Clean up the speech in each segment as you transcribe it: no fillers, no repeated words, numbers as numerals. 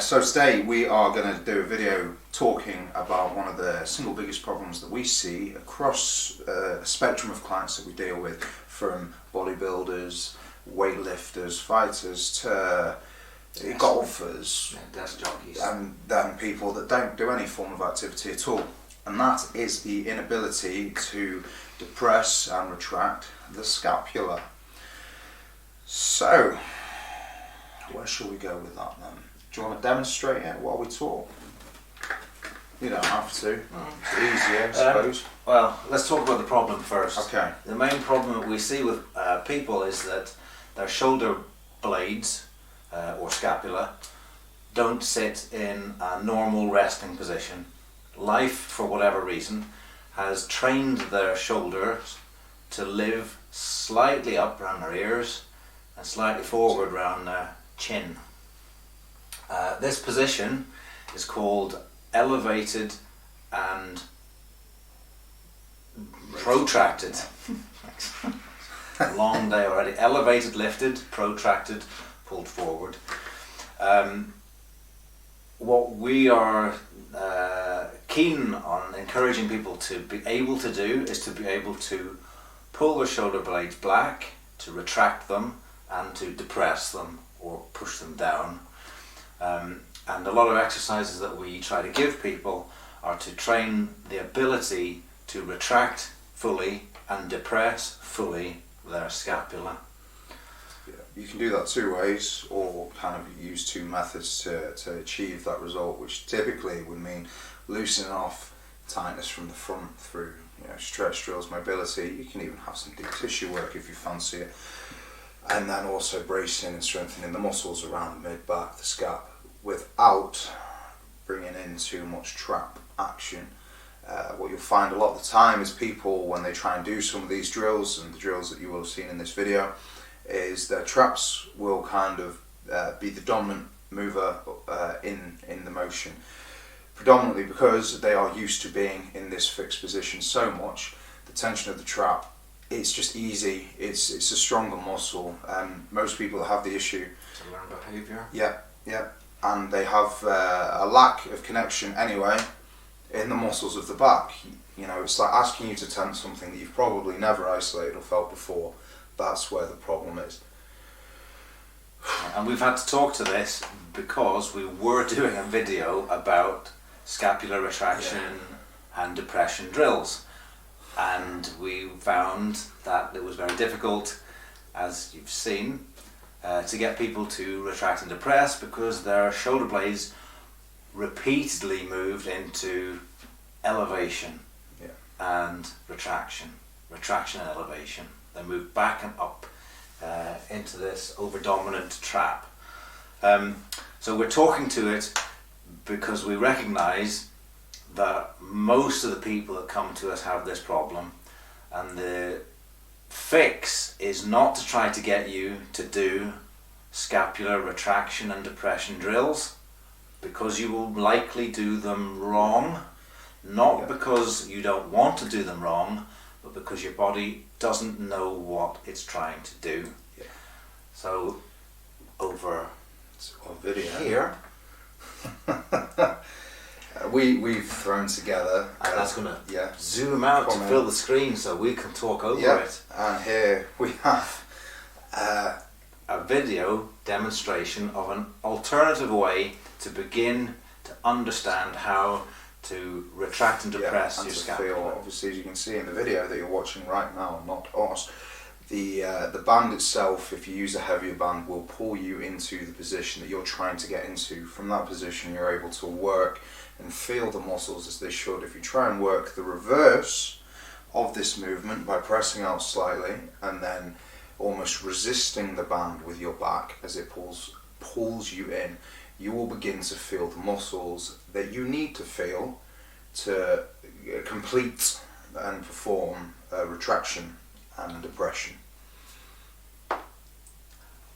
So today we are going to do a video talking about one of the single biggest problems that we see across a spectrum of clients that we deal with, from bodybuilders, weightlifters, fighters to golfers, desk jockeys, and then people that don't do any form of activity at all. And that is the inability to depress and retract the scapula. So, where shall we go with that then? Do you want to demonstrate it while we talk? You don't have to. It's easier, I suppose. Well, let's talk about the problem first. Okay. The main problem that we see with people is that their shoulder blades or scapula don't sit in a normal resting position. Life, for whatever reason, has trained their shoulders to live slightly up around their ears and slightly forward around their chin. This position is called elevated and protracted. Long day already. Elevated, lifted, protracted, pulled forward. What we are keen on encouraging people to be able to do is to be able to pull their shoulder blades back, to retract them, and to depress them or push them down. And a lot of exercises that we try to give people are to train the ability to retract fully and depress fully their scapula. Yeah, you can do that two ways, or kind of use two methods to achieve that result, which typically would mean loosening off tightness from the front through stretch drills, mobility. You can even have some deep tissue work if you fancy it, and then also bracing and strengthening the muscles around the mid-back, the scap, without bringing in too much trap action. What you'll find a lot of the time is people, when they try and do some of these drills, and the drills that you will have seen in this video, is their traps will kind of be the dominant mover in the motion, predominantly because they are used to being in this fixed position so much. The tension of the trap, it's just easy, it's a stronger muscle. Most people have the issue To learn behaviour. yeah, and they have a lack of connection anyway in the muscles of the back. It's like asking you to tense something that you've probably never isolated or felt before. That's where the problem is. And we've had to talk to this because we were doing a video about scapular retraction and depression drills, and we found that it was very difficult, as you've seen, to get people to retract and depress because their shoulder blades repeatedly moved into elevation and retraction and elevation. They moved back and up into this over-dominant trap. So we're talking to it because we recognise that most of the people that come to us have this problem, and the fix is not to try to get you to do scapular retraction and depression drills, because you will likely do them wrong, not because you don't want to do them wrong, but because your body doesn't know what it's trying to do. So over video here we've thrown together, and that's going to zoom out to fill the screen so we can talk over it. And here we have a video demonstration of an alternative way to begin to understand how to retract and depress and your to scapula. feel, obviously, as you can see in the video that you're watching right now, not us, the band itself, if you use a heavier band, will pull you into the position that you're trying to get into. From that position, you're able to work and feel the muscles as they should. If you try and work the reverse of this movement by pressing out slightly and then almost resisting the band with your back as it pulls you in, you will begin to feel the muscles that you need to feel to complete and perform retraction and depression.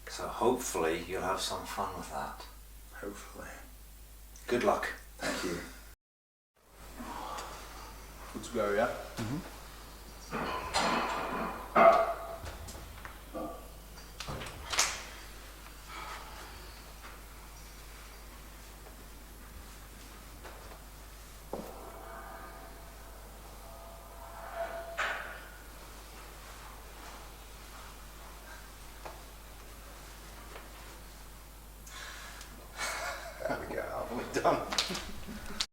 So hopefully you'll have some fun with that. Hopefully. Good luck. Thank you. Good to go, yeah? There we go. We're done.